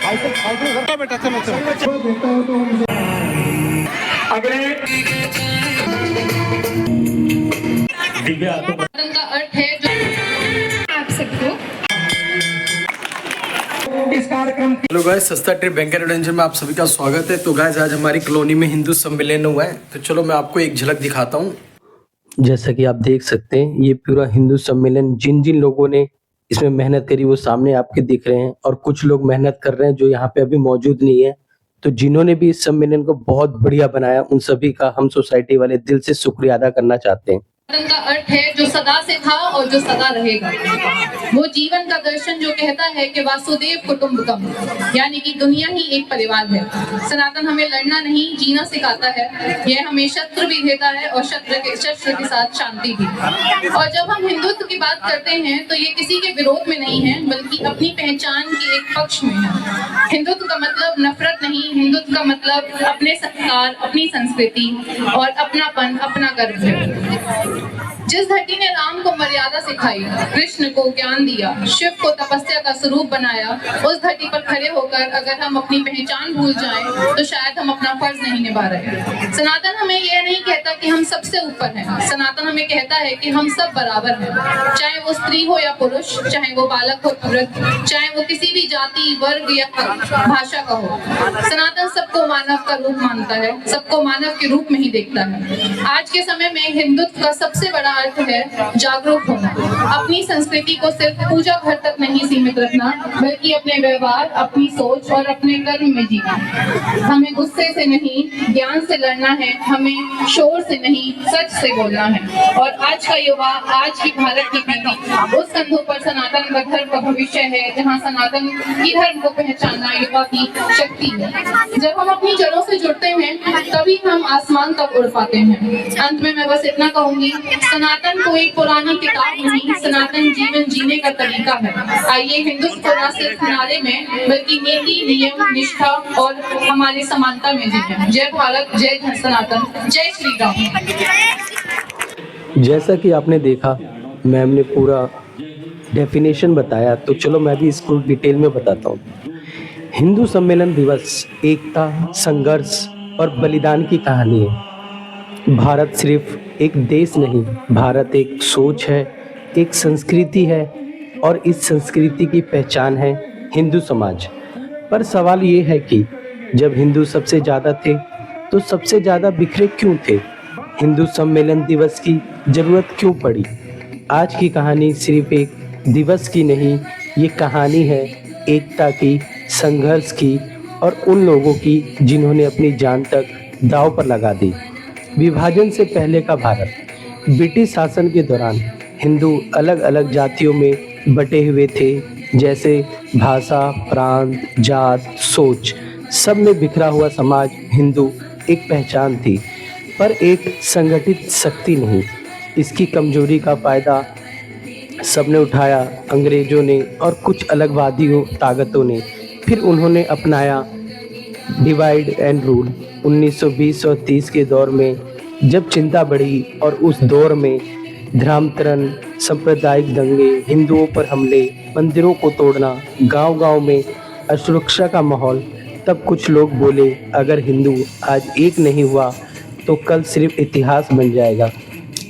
बेटा चलो चलो। अगले दिव्या का अर्थ है जो आप सबको इस कार्यक्रम हेलो गाइस, सस्ता ट्रिप बैंकर एडवेंचर में आप सभी का स्वागत है। तो गाइस आज हमारी कॉलोनी में हिंदू सम्मेलन हुआ है, तो चलो मैं आपको एक झलक दिखाता हूँ। जैसा कि आप देख सकते हैं, ये पूरा हिंदू सम्मेलन जिन जिन लोगों ने इसमें मेहनत करी वो सामने आपके दिख रहे हैं, और कुछ लोग मेहनत कर रहे हैं जो यहाँ पे अभी मौजूद नहीं है। तो जिन्होंने भी इस सम्मेलन को बहुत बढ़िया बनाया, उन सभी का हम सोसाइटी वाले दिल से शुक्रिया अदा करना चाहते हैं। का अर्थ है जो सदा से था और जो सदा रहेगा। वो जीवन का दर्शन जो कहता है कि वासुदेव कुटुंबकम, यानी कि दुनिया ही एक परिवार है। सनातन हमें लड़ना नहीं जीना सिखाता है। यह हमें शस्त्र भी देता है और शस्त्र के साथ शांति भी। और जब हम हिंदुत्व की बात करते हैं तो ये किसी के विरोध में नहीं है, बल्कि अपनी पहचान के एक पक्ष में है। हिंदुत्व का मतलब नफरत नहीं, हिंदुत्व का मतलब अपने संस्कार, अपनी संस्कृति और अपनापन, अपना गर्व है। जिस धरती ने राम को मर्यादा सिखाई, कृष्ण को ज्ञान दिया, शिव को तपस्या का स्वरूप बनाया, उस धरती पर खड़े होकर अगर हम अपनी पहचान भूल जाएं, तो शायद हम अपना फर्ज नहीं निभा रहे। सनातन हमें यह नहीं कहता कि हम सबसे ऊपर हैं। सनातन हमें कहता है कि हम सब बराबर हैं, चाहे वो स्त्री हो या पुरुष, चाहे वो बालक हो वृद्ध, चाहे वो किसी भी जाति, वर्ग या भाषा का हो। सनातन सबको मानव का रूप मानता है, सबको मानव के रूप में ही देखता है। आज के समय में हिंदुत्व का सबसे बड़ा अर्थ है जागरूक होना। अपनी संस्कृति को सिर्फ पूजा घर तक नहीं सीमित रखना, बल्कि अपने व्यवहार, अपनी सोच और अपने कर्म में जीना। हमें गुस्से से नहीं, ज्ञान से लड़ना है। हमें शोर से नहीं, सच से बोलना है। और आज का युवा, आज की भारत की पीढ़ी, उस कंधों पर सनातन का धर्म का भविष्य है, जहाँ सनातन की धर्म को पहचानना युवा की शक्ति है। जब हम अपनी जड़ों से जुड़ते हैं, तभी हम आसमान तक उड़ पाते हैं। अंत में मैं बस इतना कहूंगी, सनातन को एक पुरानी किताब नहीं, सनातन जीवन जीने का तरीका है। आइए हिंदुत्व को न सिर्फ नारे में, बल्कि नीति, नियम, निष्ठा और हमारी समानता में जीते। जय भारत, जय सनातन, जय श्री राम। जैसा कि आपने देखा, मैम ने पूरा डेफिनेशन बताया, तो चलो मैं भी इसको डिटेल में बताता हूँ। हिंदू सम्मेलन दिवस एकता, संघर्ष और बलिदान की कहानी है। भारत सिर्फ एक देश नहीं, भारत एक सोच है, एक संस्कृति है, और इस संस्कृति की पहचान है हिंदू समाज। पर सवाल ये है कि जब हिंदू सबसे ज़्यादा थे तो सबसे ज़्यादा बिखरे क्यों थे? हिंदू सम्मेलन दिवस की ज़रूरत क्यों पड़ी? आज की कहानी सिर्फ एक दिवस की नहीं, ये कहानी है एकता की, संघर्ष की और उन लोगों की जिन्होंने अपनी जान तक दांव पर लगा दी। विभाजन से पहले का भारत, ब्रिटिश शासन के दौरान हिंदू अलग अलग जातियों में बटे हुए थे, जैसे भाषा, प्रांत, जात, सोच, सब में बिखरा हुआ समाज हिंदू एक पहचान थी, पर एक संगठित शक्ति नहीं। इसकी कमजोरी का फायदा सबने उठाया, अंग्रेजों ने और कुछ अलगवादियों ताकतों ने। फिर उन्होंने अपनाया डिवाइड एंड रूल। 1920 और 30 के दौर में जब चिंता बढ़ी और उस दौर में धर्मांतरण, सांप्रदायिक दंगे, हिंदुओं पर हमले, मंदिरों को तोड़ना, गांव-गांव में असुरक्षा का माहौल, तब कुछ लोग बोले, अगर हिंदू आज एक नहीं हुआ तो कल सिर्फ इतिहास बन जाएगा।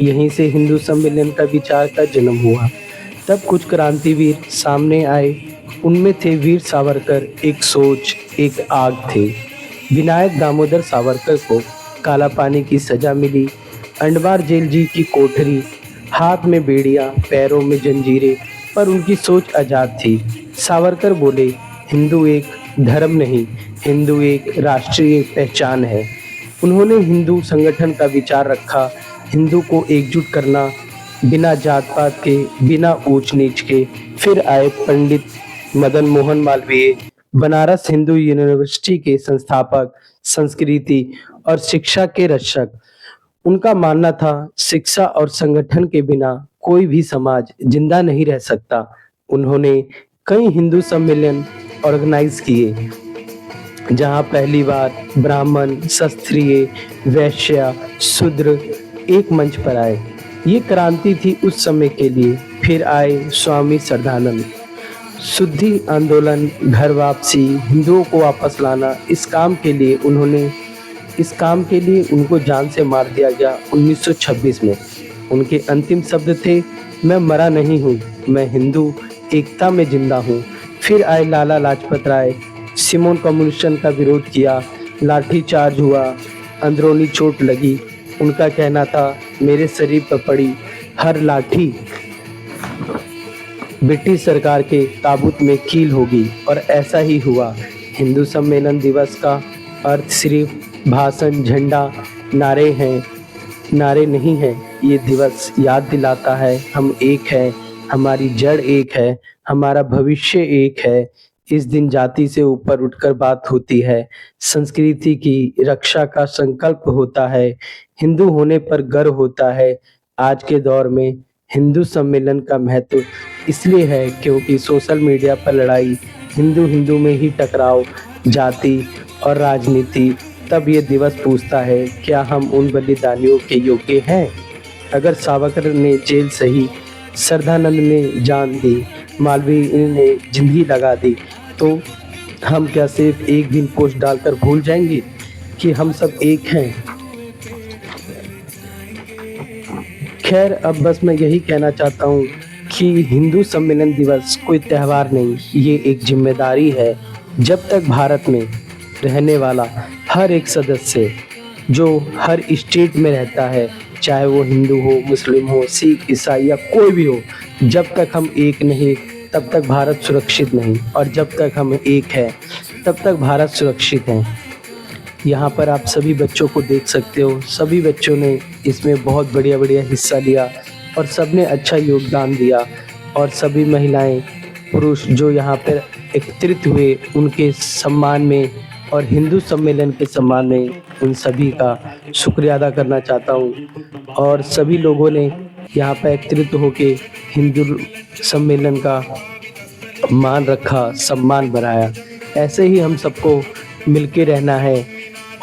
यहीं से हिंदू सम्मेलन का विचार का जन्म हुआ। तब कुछ क्रांतिवीर सामने आए, उनमें थे वीर सावरकर, एक सोच, एक आग थे। विनायक दामोदर सावरकर को काला पानी की सजा मिली, अंडमान जेल जी की कोठरी, हाथ में बेड़ियां, पैरों में जंजीरें, पर उनकी सोच आज़ाद थी। सावरकर बोले, हिंदू एक धर्म नहीं, हिंदू एक राष्ट्रीय पहचान है। उन्होंने हिंदू संगठन का विचार रखा, हिंदू को एकजुट करना, बिना जात पात के, बिना ऊंच नीच के। फिर आए पंडित मदन मोहन मालवीय, बनारस हिंदू यूनिवर्सिटी के संस्थापक, संस्कृति और शिक्षा के रक्षक। उनका मानना था, शिक्षा और संगठन के बिना कोई भी समाज जिंदा नहीं रह सकता। उन्होंने कई हिंदू सम्मेलन ऑर्गेनाइज किए, जहां पहली बार ब्राह्मण, क्षत्रिय, वैश्य, शूद्र एक मंच पर आए। ये क्रांति थी उस समय के लिए। फिर आए स्वामी श्रद्धानंद, शुद्धि आंदोलन, घर वापसी, हिंदुओं को वापस लाना, इस काम के लिए उनको जान से मार दिया गया 1926 में। उनके अंतिम शब्द थे, मैं मरा नहीं हूँ, मैं हिंदू एकता में जिंदा हूँ। फिर आए लाला लाजपत राय, सिमोन कम्युनिस्ट का विरोध किया, लाठी चार्ज हुआ, अंदरूनी चोट लगी। उनका कहना था, मेरे शरीर पर पड़ी हर लाठी ब्रिटिश सरकार के ताबूत में कील होगी, और ऐसा ही हुआ। हिंदू सम्मेलन दिवस का अर्थ सिर्फ भाषण, झंडा, नारे नहीं हैं। ये दिवस याद दिलाता है, हम एक हैं, हमारी जड़ एक है, हमारा भविष्य एक है। इस दिन जाति से ऊपर उठकर बात होती है, संस्कृति की रक्षा का संकल्प होता है, हिंदू होने पर गर्व होता है। आज के दौर में हिंदू सम्मेलन का महत्व इसलिए है क्योंकि सोशल मीडिया पर लड़ाई, हिंदू में ही टकराव, जाति और राजनीति। तब ये दिवस पूछता है, क्या हम उन बलिदानियों के योग्य हैं? अगर सावरकर ने जेल सही, श्रद्धानंद ने जान दी, मालवीय ने जिंदगी लगा दी, तो हम क्या सिर्फ एक दिन पोस्ट डालकर भूल जाएंगे कि हम सब एक हैं? खैर, अब बस मैं यही कहना चाहता हूँ कि हिंदू सम्मेलन दिवस कोई त्यौहार नहीं, ये एक जिम्मेदारी है। जब तक भारत में रहने वाला हर एक सदस्य जो हर स्टेट में रहता है, चाहे वो हिंदू हो, मुस्लिम हो, सिख, ईसाई या कोई भी हो, जब तक हम एक नहीं तब तक भारत सुरक्षित नहीं, और जब तक हम एक हैं तब तक भारत सुरक्षित है। यहाँ पर आप सभी बच्चों को देख सकते हो, सभी बच्चों ने इसमें बहुत बढ़िया हिस्सा लिया और सबने अच्छा योगदान दिया, और सभी महिलाएं, पुरुष जो यहाँ पर एकत्रित हुए, उनके सम्मान में और हिंदू सम्मेलन के सम्मान में उन सभी का शुक्रिया अदा करना चाहता हूँ। और सभी लोगों ने यहाँ पर एकत्रित होके हिंदू सम्मेलन का मान रखा, सम्मान बढ़ाया। ऐसे ही हम सबको मिलके रहना है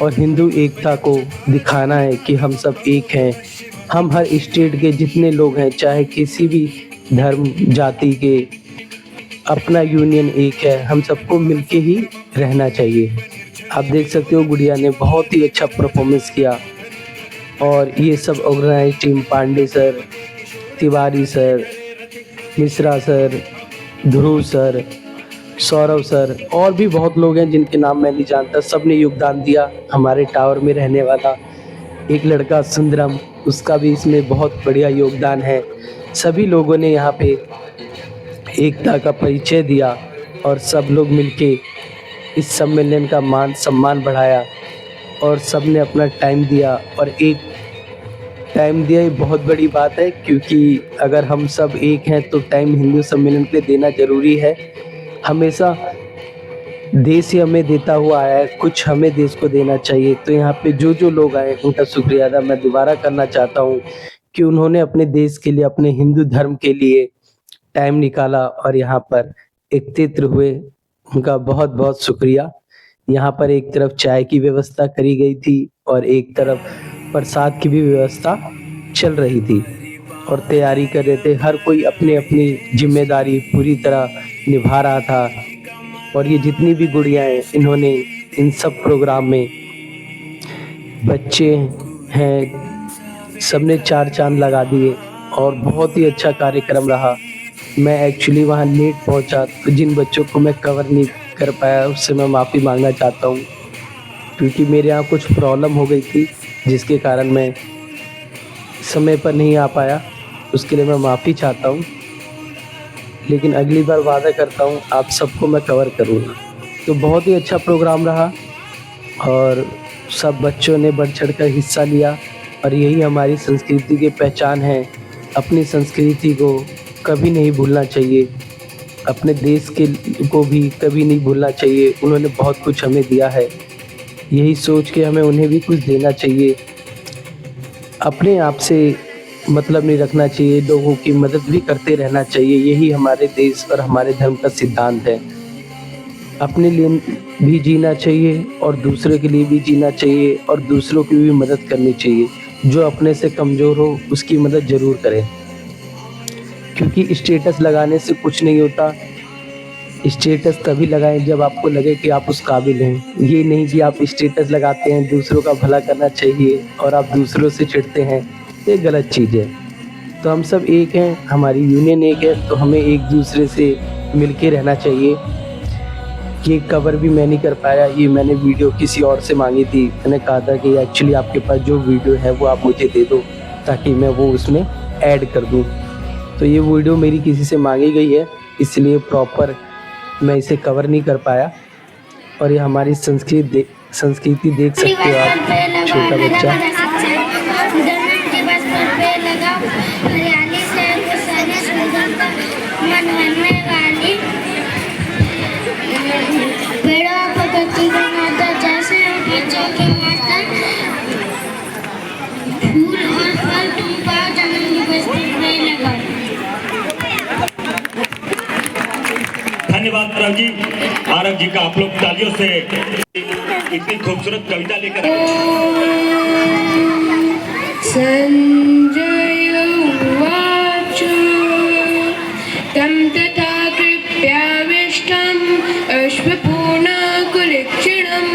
और हिंदू एकता को दिखाना है कि हम सब एक हैं। हम हर स्टेट के जितने लोग हैं, चाहे किसी भी धर्म जाति के, अपना यूनियन एक है, हम सबको मिलके ही रहना चाहिए। आप देख सकते हो गुड़िया ने बहुत ही अच्छा परफॉर्मेंस किया, और ये सब organise team, Pandey sir, Tiwari sir, Mishra sir, Dhruv sir, Saurabh sir और भी बहुत लोग हैं जिनके नाम मैं नहीं जानता, सब ने योगदान दिया। हमारे टावर में रहने वाला एक लड़का सुंदरम, उसका भी इसमें बहुत बढ़िया योगदान है। सभी लोगों ने यहाँ पे एकता का परिचय दिया और सब लोग मिलके इस सम्मेलन का मान सम्मान बढ़ाया, और सब ने अपना टाइम दिया। और एक टाइम दिया, ये बहुत बड़ी बात है, क्योंकि अगर हम सब एक हैं तो टाइम हिंदू सम्मेलन पे देना ज़रूरी है। हमेशा देश ही हमें देता हुआ आया है, कुछ हमें देश को देना चाहिए। तो यहाँ पे जो लोग आए उनका शुक्रिया अदा मैं दोबारा करना चाहता हूँ कि उन्होंने अपने देश के लिए, अपने हिंदू धर्म के लिए टाइम निकाला और यहाँ पर एकत्रित हुए। उनका बहुत बहुत शुक्रिया। यहाँ पर एक तरफ चाय की व्यवस्था करी गई थी और एक तरफ प्रसाद की भी व्यवस्था चल रही थी और तैयारी कर रहे थे। हर कोई अपनी अपनी जिम्मेदारी पूरी तरह निभा रहा था। और ये जितनी भी गुड़ियाँ हैं, इन्होंने इन सब प्रोग्राम में, बच्चे हैं, सबने चार चांद लगा दिए और बहुत ही अच्छा कार्यक्रम रहा। मैं एक्चुअली वहाँ लेट पहुँचा, तो जिन बच्चों को मैं कवर नहीं कर पाया उससे मैं माफ़ी मांगना चाहता हूँ, क्योंकि मेरे यहाँ कुछ प्रॉब्लम हो गई थी जिसके कारण मैं समय पर नहीं आ पाया। उसके लिए मैं माफ़ी चाहता हूँ, लेकिन अगली बार वादा करता हूँ आप सबको मैं कवर करूँगा। तो बहुत ही अच्छा प्रोग्राम रहा और सब बच्चों ने बढ़ चढ़ कर हिस्सा लिया और यही हमारी संस्कृति की पहचान है। अपनी संस्कृति को कभी नहीं भूलना चाहिए, अपने देश के को भी कभी नहीं भूलना चाहिए। उन्होंने बहुत कुछ हमें दिया है, यही सोच के हमें उन्हें भी कुछ देना चाहिए। अपने आप से मतलब नहीं रखना चाहिए, लोगों की मदद भी करते रहना चाहिए। यही हमारे देश और हमारे धर्म का सिद्धांत है। अपने लिए भी जीना चाहिए और दूसरे के लिए भी जीना चाहिए और दूसरों की भी मदद करनी चाहिए। जो अपने से कमज़ोर हो उसकी मदद ज़रूर करें, क्योंकि स्टेटस लगाने से कुछ नहीं होता। स्टेटस तभी लगाएं जब आपको लगे कि आप उस काबिल हैं। ये नहीं कि आप स्टेटस लगाते हैं दूसरों का भला करना चाहिए और आप दूसरों से चिढ़ते हैं, ये गलत चीज़ है। तो हम सब एक हैं, हमारी यूनियन एक है, तो हमें एक दूसरे से मिल के रहना चाहिए। ये कवर भी मैं नहीं कर पाया, ये मैंने वीडियो किसी और से मांगी थी। मैंने कहा था कि एक्चुअली आपके पास जो वीडियो है वो आप मुझे दे दो ताकि मैं वो उसमें ऐड कर दूँ। तो ये वीडियो मेरी किसी से मांगी गई है, इसलिए प्रॉपर मैं इसे कवर नहीं कर पाया। और ये हमारी संस्कृति देख सकते हो आप, छोटा बच्चा धन्यवाद आरव जी। आरव जी का आप लोग तालियों से इतनी खूबसूरत कविता लेकर संजय उवाच तं तथा कृत्याविष्टम् अश्वपूर्णाकुलक्षणं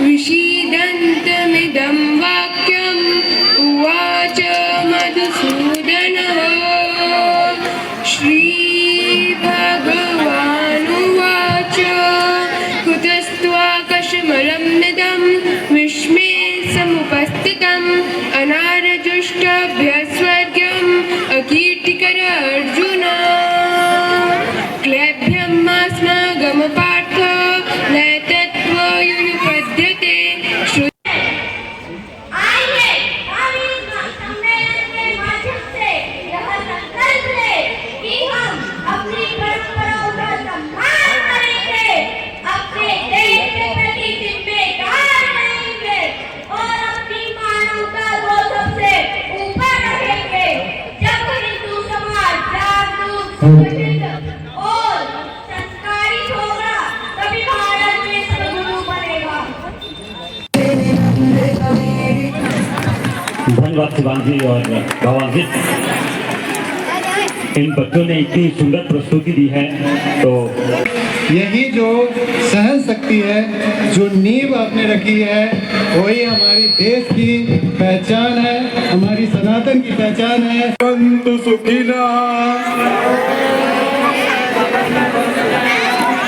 विषीदन्तमिदं वाक्यम् उवाच मधुसूदनः। श्रीभगवानुवाच कुतस्त्वाकशमलं निदं विस्मे समुपस्थितम् अनारजुष्टाभ्यस्वर्गम् अकीर्तिकर अर्जुन क्लैभ्यमास्मागमपार्थ नैतत्त्वयुपद्यते। धन्यवाद शिवांगी और भवानी। इन बच्चों ने इतनी सुंदर प्रस्तुति दी है, तो यही जो सहन शक्ति है, जो नींव आपने रखी है, वही हमारी देश की पहचान है, हमारी सनातन की पहचान है। संतु सुखिना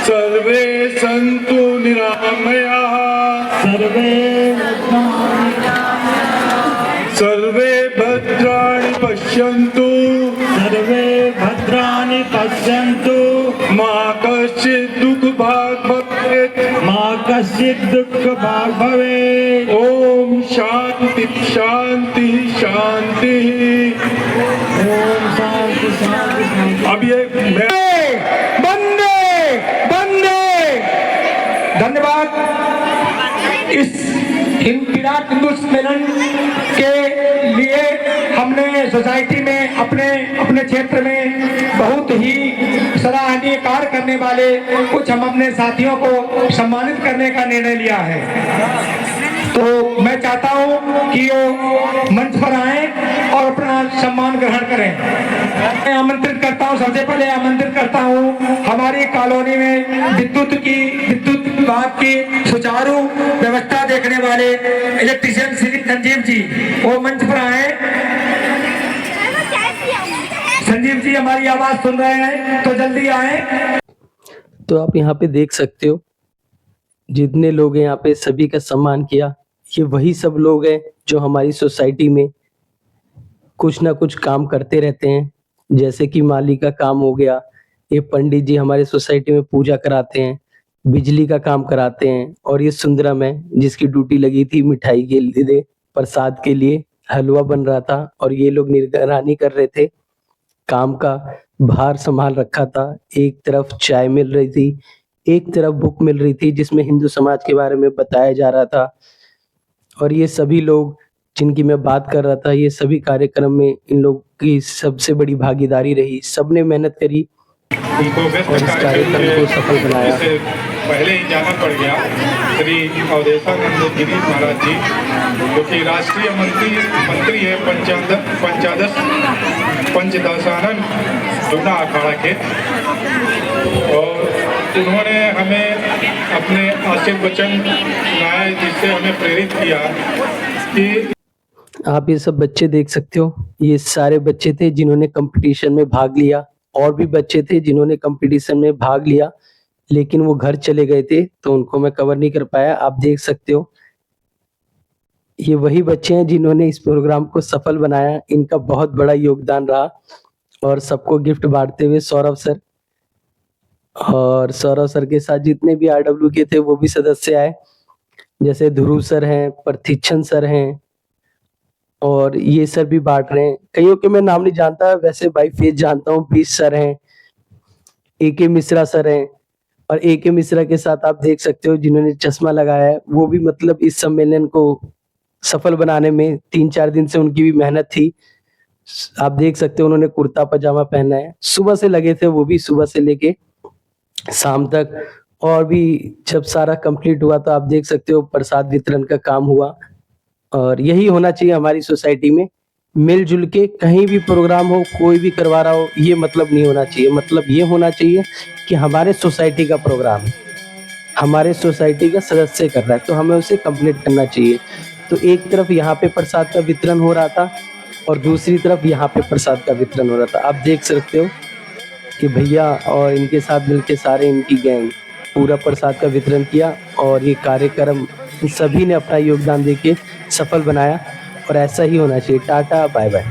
सर्वे संतु निरामयाः सर्वे भद्राणि पश्यन्तु मा कश्चित् दुःख भाग् भवेत्। ओम शांति शांति शांति। ओम शांति शांति शांति। अब ये बंदे बंदे। धन्यवाद। इस विराट हिंदू सम्मेलन के लिए हमने सोसाइटी में अपने क्षेत्र में बहुत ही सराहनीय कार्य करने वाले कुछ हम अपने साथियों को सम्मानित करने का निर्णय लिया है। तो मैं चाहता हूं कि वो मंच पर आएं और अपना सम्मान ग्रहण करें। मैं आमंत्रित करता हूं, सबसे पहले आमंत्रित करता हूं हमारी कॉलोनी में विद्युत विभाग की सुचारू व्यवस्था देखने वाले इलेक्ट्रीशियन श्री संजीव जी, वो मंच पर आए। संजीव जी हमारी आवाज सुन रहे हैं तो जल्दी आए। तो आप यहाँ पे देख सकते हो जितने लोग हैं यहाँ पे सभी का सम्मान किया। ये वही सब लोग हैं जो हमारी सोसाइटी में कुछ ना कुछ काम करते रहते हैं, जैसे कि माली का काम हो गया, ये पंडित जी हमारे सोसाइटी में पूजा कराते हैं, बिजली का काम कराते हैं, और ये सुंदरम है जिसकी ड्यूटी लगी थी मिठाई के लिए, प्रसाद के लिए हलवा बन रहा था और ये लोग निगरानी कर रहे थे, काम का भार संभाल रखा था। एक तरफ चाय मिल रही थी, एक तरफ बुक मिल रही थी जिसमें हिंदू समाज के बारे में बताया जा रहा था। और ये सभी लोग जिनकी मैं बात कर रहा था, ये सभी कार्यक्रम में इन लोग की सबसे बड़ी भागीदारी रही। सबने मेहनत करी और इस कार्यक्रम को सफल बनाया। पहले ही जाना पड़ गया श्री अवधेशानंद गिरी महाराज जी, जो कि राष्ट्रीय मंत्री है पंचदशानन जुना अखाड़ा के। और उन्होंने हमें अपने आशिक वचन सुनाए, जिससे हमें प्रेरित किया कि आप ये सब बच्चे देख सकते हो, ये सारे बच्चे थे जिन्होंने कंपटीशन में भाग लिया। और भी बच्चे थे जिन्होंने कंपटीशन में भाग लिया लेकिन वो घर चले गए थे, तो उनको मैं कवर नहीं कर पाया। आप देख सकते हो ये वही बच्चे हैं जिन्होंने इस प्रोग्राम को सफल बनाया। इनका बहुत बड़ा योगदान रहा। और सबको गिफ्ट बांटते हुए सौरभ सर, और सौरभ सर के साथ जितने भी आरडब्ल्यू के थे वो भी सदस्य आए, जैसे ध्रुव सर हैं, प्रतीक्षण सर हैं, और ये सर भी बांट रहे हैं। कईयों के मैं नाम नहीं जानता, वैसे बाई फेस जानता हूँ। 20 सर हैं, AK मिश्रा सर हैं, और AK मिश्रा के साथ आप देख सकते हो जिन्होंने चश्मा लगाया है, वो भी मतलब इस सम्मेलन को सफल बनाने में 3-4 दिन से उनकी भी मेहनत थी। आप देख सकते हो उन्होंने कुर्ता पजामा पहना है, सुबह से लगे थे वो भी, सुबह से लेके शाम तक। और भी जब सारा कंप्लीट हुआ तो आप देख सकते हो प्रसाद वितरण का काम हुआ। और यही होना चाहिए हमारी सोसाइटी में, मिलजुल के कहीं भी प्रोग्राम हो, कोई भी करवा रहा हो, ये मतलब नहीं होना चाहिए। मतलब ये होना चाहिए कि हमारे सोसाइटी का प्रोग्राम है, हमारे सोसाइटी का सदस्य कर रहा है, तो हमें उसे कंप्लीट करना चाहिए। तो एक तरफ यहाँ पे प्रसाद का वितरण हो रहा था और दूसरी तरफ यहाँ पे प्रसाद का वितरण हो रहा था। आप देख सकते हो कि भैया और इनके साथ मिलके सारे इनकी गैंग पूरा प्रसाद का वितरण किया, और ये कार्यक्रम सभी ने अपना योगदान देके सफल बनाया, और ऐसा ही होना चाहिए। Tata, bye bye.